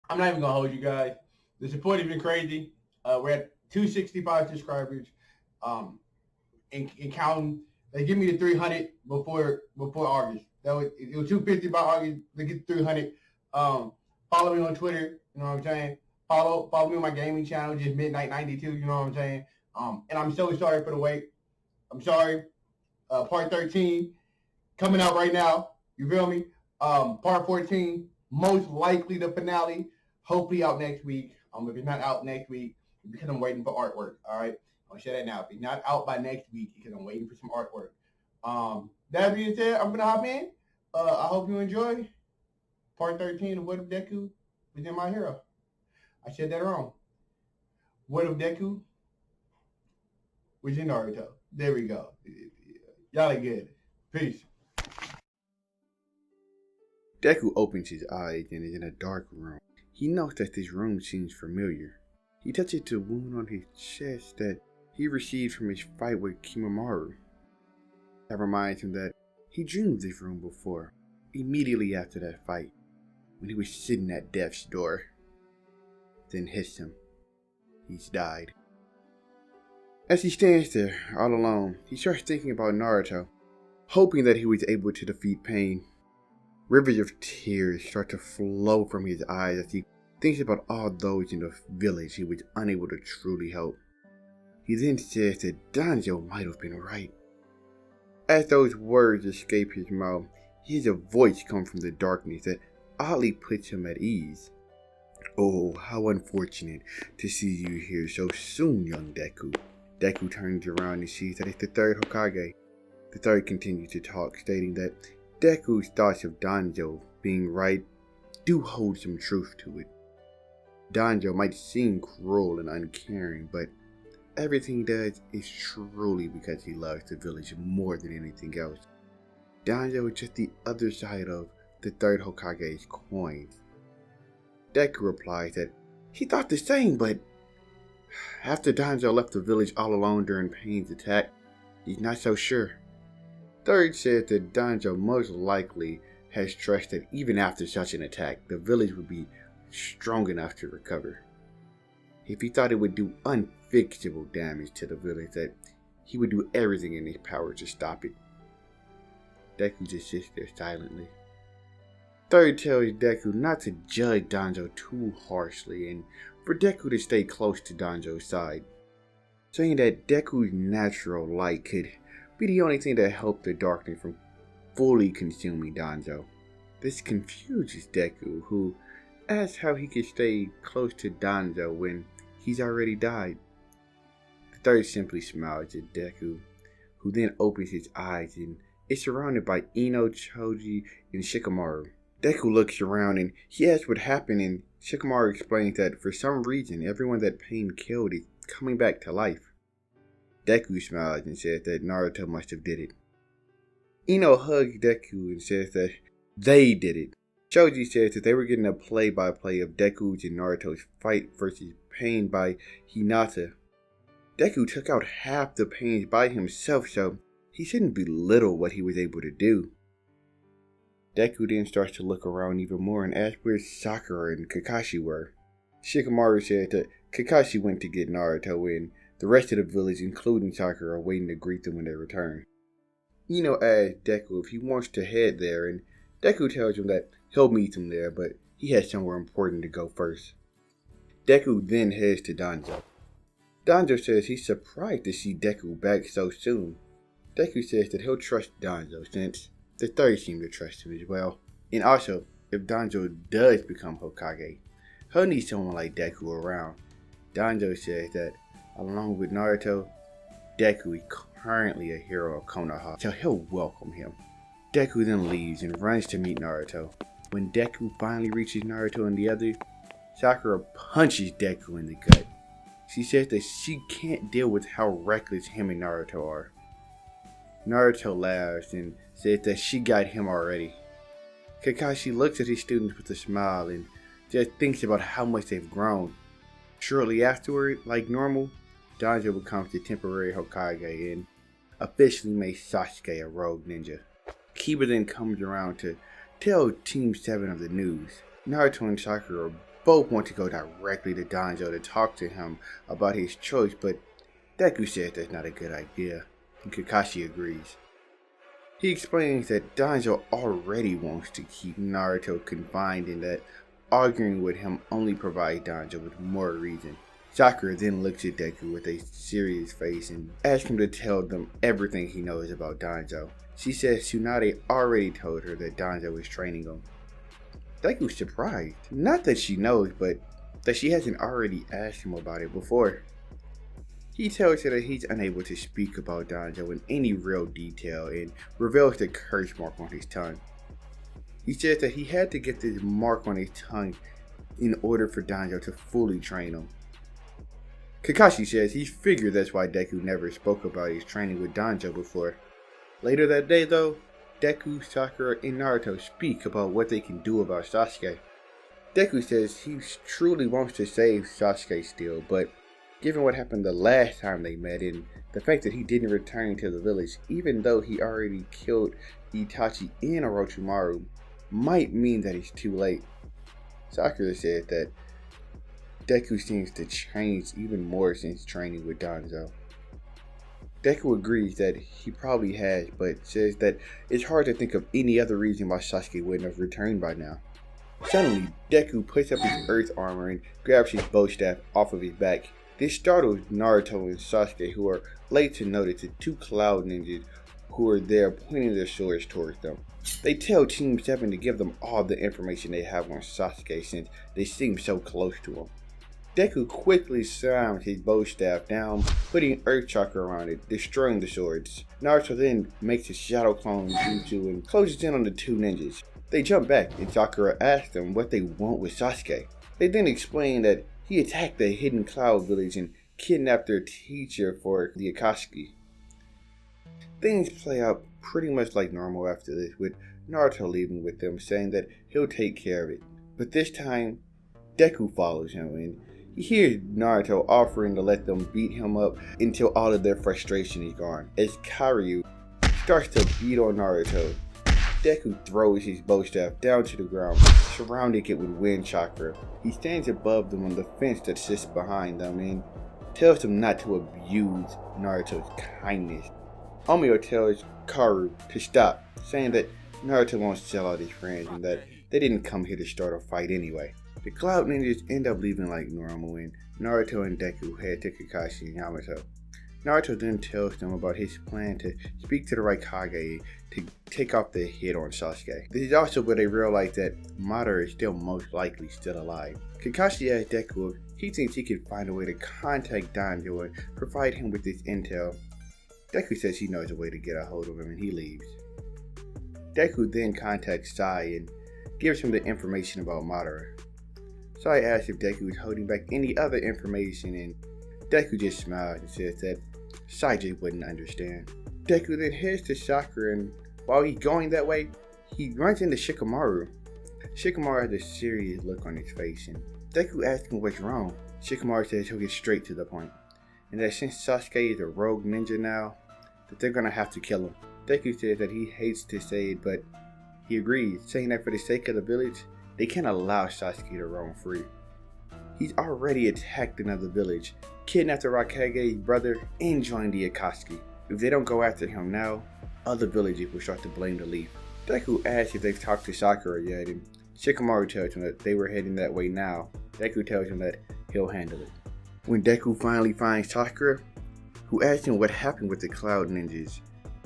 I'm not even gonna hold you guys. The support has been crazy. We're at 265 subscribers. And counting. They give me the 300 before August. It was 250 by August. They get 300. Follow me on Twitter. You know what I'm saying. Follow me on my gaming channel, just Midnight 92. You know what I'm saying. And I'm so sorry for the wait. I'm sorry. Part 13 coming out right now. You feel me? Part 14, most likely the finale. Hopefully out next week. If it's not out next week, because I'm waiting for artwork. All right. I'll share that now. If it's not out by next week, because I'm waiting for some artwork. That being said, I'm gonna hop in. I hope you enjoy part 13 of What If Deku Became My Hero. I said that wrong. What If Deku was in Naruto? There we go. Y'all are good. Peace. Deku opens his eyes and is in a dark room. He knows that this room seems familiar. He touches the wound on his chest that he received from his fight with Kimamaru. That reminds him that he dreamed this room before, immediately after that fight, when he was sitting at death's door. Then hits him. He's died. As he stands there, all alone, he starts thinking about Naruto, hoping that he was able to defeat pain. Rivers of tears start to flow from his eyes as he thinks about all those in the village he was unable to truly help. He then says that Danzo might have been right. As those words escape his mouth, he hears a voice come from the darkness that oddly puts him at ease. "Oh, how unfortunate to see you here so soon, young Deku." Deku turns around and sees that it's the third Hokage. The third continues to talk, stating that Deku's thoughts of Danzo being right do hold some truth to it. Danzo might seem cruel and uncaring, but everything he does is truly because he loves the village more than anything else. Danzo is just the other side of the third Hokage's coin. Deku replies that he thought the same, but after Danzo left the village all alone during Pain's attack, he's not so sure. Third said that Danzo most likely has trust that even after such an attack, the village would be strong enough to recover. If he thought it would do unfixable damage to the village, that he would do everything in his power to stop it. Deku just sits there silently. Third tells Deku not to judge Danzo too harshly and for Deku to stay close to Danzo's side, saying that Deku's natural light could be the only thing that helped the darkness from fully consuming Danzo. This confuses Deku, who asks how he could stay close to Danzo when he's already died. The third simply smiles at Deku, who then opens his eyes and is surrounded by Ino, Choji, and Shikamaru. Deku looks around and he asks what happened, and Shikamaru explains that for some reason everyone that Pain killed is coming back to life. Deku smiles and says that Naruto must have did it. Ino hugs Deku and says that they did it. Choji says that they were getting a play-by-play of Deku's and Naruto's fight versus Pain by Hinata. Deku took out half the pains by himself, so he shouldn't belittle what he was able to do. Deku then starts to look around even more and asks where Sakura and Kakashi were. Shikamaru said that Kakashi went to get Naruto and the rest of the village, including Sakura, are waiting to greet them when they return. Ino asks Deku if he wants to head there, and Deku tells him that he'll meet them there, but he has somewhere important to go first. Deku then heads to Danzo. Danzo says he's surprised to see Deku back so soon. Deku says that he'll trust Danzo since the third seem to trust him as well. And also, if Danzo does become Hokage, he'll need someone like Deku around. Danzo says that along with Naruto, Deku is currently a hero of Konoha, so he'll welcome him. Deku then leaves and runs to meet Naruto. When Deku finally reaches Naruto and the others, Sakura punches Deku in the gut. She says that she can't deal with how reckless him and Naruto are. Naruto laughs and says that she got him already. Kakashi looks at his students with a smile and just thinks about how much they've grown. Shortly afterward, like normal, Danzo becomes the temporary Hokage and officially makes Sasuke a rogue ninja. Kiba then comes around to tell Team 7 of the news. Naruto and Sakura both want to go directly to Danzo to talk to him about his choice, but Deku says that's not a good idea, and Kakashi agrees. He explains that Danzo already wants to keep Naruto confined and that arguing with him only provides Danzo with more reason. Sakura then looks at Deku with a serious face and asks him to tell them everything he knows about Danzo. She says Tsunade already told her that Danzo is training him. Deku's surprised. Not that she knows, but that she hasn't already asked him about it before. He tells her that he's unable to speak about Danzo in any real detail and reveals the curse mark on his tongue. He says that he had to get this mark on his tongue in order for Danzo to fully train him. Kakashi says he figured that's why Deku never spoke about his training with Danzo before. Later that day though, Deku, Sakura, and Naruto speak about what they can do about Sasuke. Deku says he truly wants to save Sasuke still, but given what happened the last time they met and the fact that he didn't return to the village even though he already killed Itachi and Orochimaru, might mean that it's too late. Sakura said that Deku seems to change even more since training with Danzo. Deku agrees that he probably has, but says that it's hard to think of any other reason why Sasuke wouldn't have returned by now. Suddenly, Deku puts up his earth armor and grabs his bow staff off of his back. This startles Naruto and Sasuke, who are late to notice the two cloud ninjas who are there pointing their swords towards them. They tell Team 7 to give them all the information they have on Sasuke since they seem so close to him. Deku quickly slams his bow staff down, putting earth chakra around it, destroying the swords. Naruto then makes a shadow clone jutsu and closes in on the two ninjas. They jump back and Sakura asks them what they want with Sasuke. They then explain that he attacked the hidden cloud village and kidnapped their teacher for the Akatsuki. Things play out pretty much like normal after this, with Naruto leaving with them, saying that he'll take care of it. But this time, Deku follows him and he hears Naruto offering to let them beat him up until all of their frustration is gone. As Karyu starts to beat on Naruto, Deku throws his bow staff down to the ground, surrounding it with wind chakra. He stands above them on the fence that sits behind them and tells them not to abuse Naruto's kindness. Omio tells Karu to stop, saying that Naruto won't sell out his friends and that they didn't come here to start a fight anyway. The Cloud Ninjas end up leaving like normal and Naruto and Deku head to Kakashi and Yamato. Naruto then tells them about his plan to speak to the Raikage to take off the hit on Sasuke. This is also where they realize that Madara is still most likely still alive. Kakashi asks Deku if he thinks he can find a way to contact Danzo and provide him with this intel. Deku says he knows a way to get a hold of him and he leaves. Deku then contacts Sai and gives him the information about Madara. Sai asks if Deku is holding back any other information and Deku just smiles and says that Sai just wouldn't understand. Deku then heads to Sakura and while he's going that way, he runs into Shikamaru. Shikamaru has a serious look on his face and Deku asks him what's wrong. Shikamaru says he'll get straight to the point and that since Sasuke is a rogue ninja now, that they're gonna have to kill him. Deku says that he hates to say it, but he agrees, saying that for the sake of the village, they can't allow Sasuke to roam free. He's already attacked another village, kidnapped the Raikage's brother, and joined the Akatsuki. If they don't go after him now, other villages will start to blame the Leaf. Deku asks if they've talked to Sakura yet, and Shikamaru tells him that they were heading that way now. Deku tells him that he'll handle it. When Deku finally finds Sakura, who asks him what happened with the Cloud Ninjas,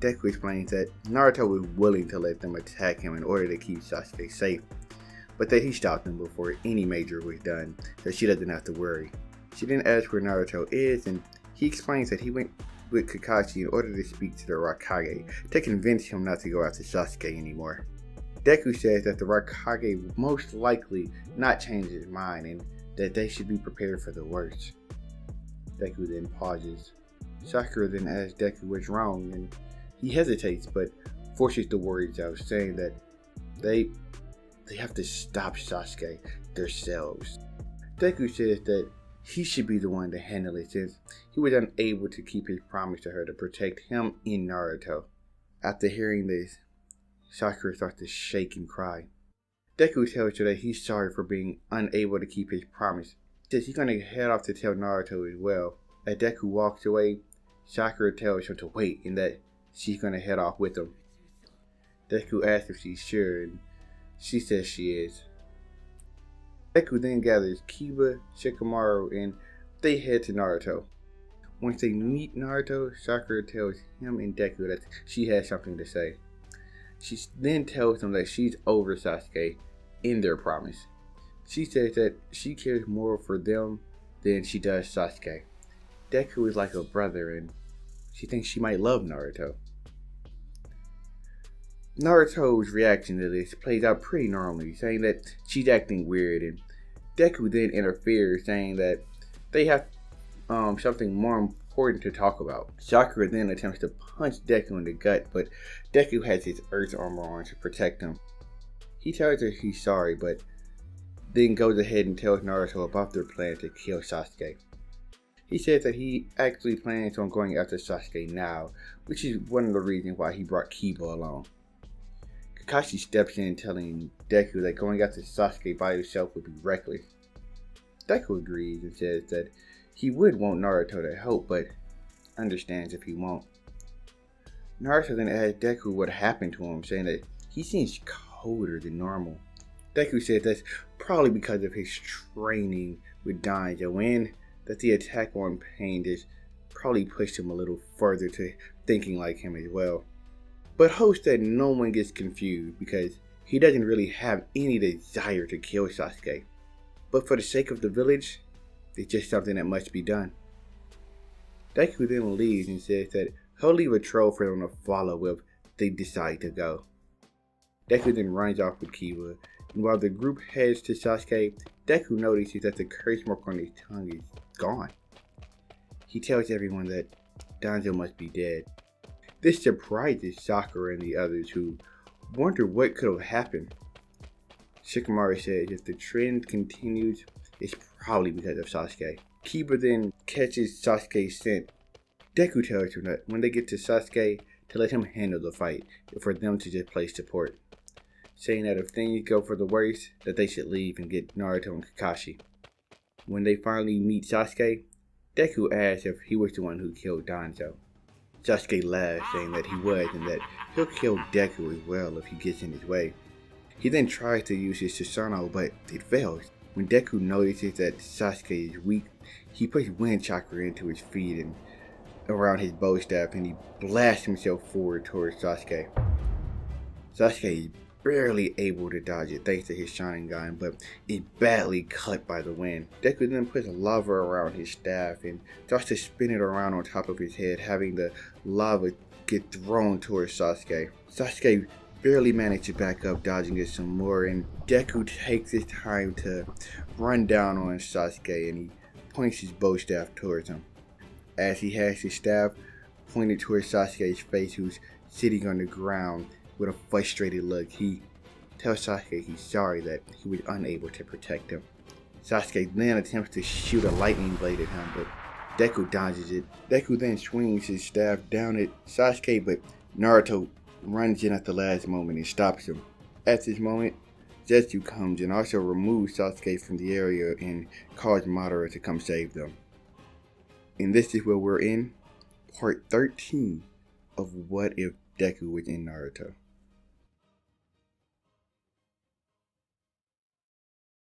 Deku explains that Naruto was willing to let them attack him in order to keep Sasuke safe, but that he stopped them before any major was done, so she doesn't have to worry. She then asks where Naruto is, and he explains that he went with Kakashi in order to speak to the Raikage to convince him not to go after Sasuke anymore. Deku says that the Raikage will most likely not change his mind and that they should be prepared for the worst. Deku then pauses. Sakura then asks Deku what's wrong and he hesitates but forces the words out, saying that they have to stop Sasuke themselves. Deku says that he should be the one to handle it since he was unable to keep his promise to her to protect him and Naruto. After hearing this, Sakura starts to shake and cry. Deku tells her that he's sorry for being unable to keep his promise. He says he's going to head off to tell Naruto as well. As Deku walks away, Sakura tells him to wait and that she's going to head off with him. Deku asks if she's sure, and she says she is. Deku then gathers Kiba, Shikamaru, and they head to Naruto. Once they meet Naruto, Sakura tells him and Deku that she has something to say. She then tells them that she's over Sasuke in their promise. She says that she cares more for them than she does Sasuke. Deku is like a brother and she thinks she might love Naruto. Naruto's reaction to this plays out pretty normally, saying that she's acting weird, and Deku then interferes, saying that they have something more important to talk about. Sakura then attempts to punch Deku in the gut, but Deku has his earth armor on to protect him. He tells her he's sorry, but then goes ahead and tells Naruto about their plan to kill Sasuke. He says that he actually plans on going after Sasuke now, which is one of the reasons why he brought Kiba along. Kakashi steps in, telling Deku that going after Sasuke by himself would be reckless. Deku agrees and says that he would want Naruto to help, but understands if he won't. Naruto then asks Deku what happened to him, saying that he seems colder than normal. Deku says that's probably because of his training with Danzo, and that the attack on Pain has probably pushed him a little further to thinking like him as well. But hopes that no one gets confused because he doesn't really have any desire to kill Sasuke. But for the sake of the village, it's just something that must be done. Deku then leaves and says that he'll leave a troll for them to follow if they decide to go. Deku then runs off with Kiba, and while the group heads to Sasuke, Deku notices that the curse mark on his tongue is gone. He tells everyone that Danzo must be dead. This surprises Sakura and the others, who wonder what could have happened. Shikamaru says if the trend continues, it's probably because of Sasuke. Kiba then catches Sasuke's scent. Deku tells him that when they get to Sasuke, to let him handle the fight, and for them to just play support, saying that if things go for the worst, that they should leave and get Naruto and Kakashi. When they finally meet Sasuke, Deku asks if he was the one who killed Danzo. Sasuke laughs, saying that he was and that he'll kill Deku as well if he gets in his way. He then tries to use his Susanoo, but it fails. When Deku notices that Sasuke is weak, he puts wind chakra into his feet and around his bow staff, and he blasts himself forward towards Sasuke. Sasuke is barely able to dodge it thanks to his Sharingan, but is badly cut by the wind. Deku then puts lava around his staff and starts to spin it around on top of his head, having the lava get thrown towards Sasuke. Sasuke barely managed to back up, dodging it some more, and Deku takes his time to run down on Sasuke, and he points his bow staff towards him. As he has his staff pointed towards Sasuke's face, who's sitting on the ground with a frustrated look, he tells Sasuke he's sorry that he was unable to protect him. Sasuke then attempts to shoot a lightning blade at him, but Deku dodges it. Deku then swings his staff down at Sasuke, but Naruto runs in at the last moment and stops him. At this moment, Zetsu comes and also removes Sasuke from the area and calls Madara to come save them. And this is where we're in part 13 of What If Deku was in Naruto.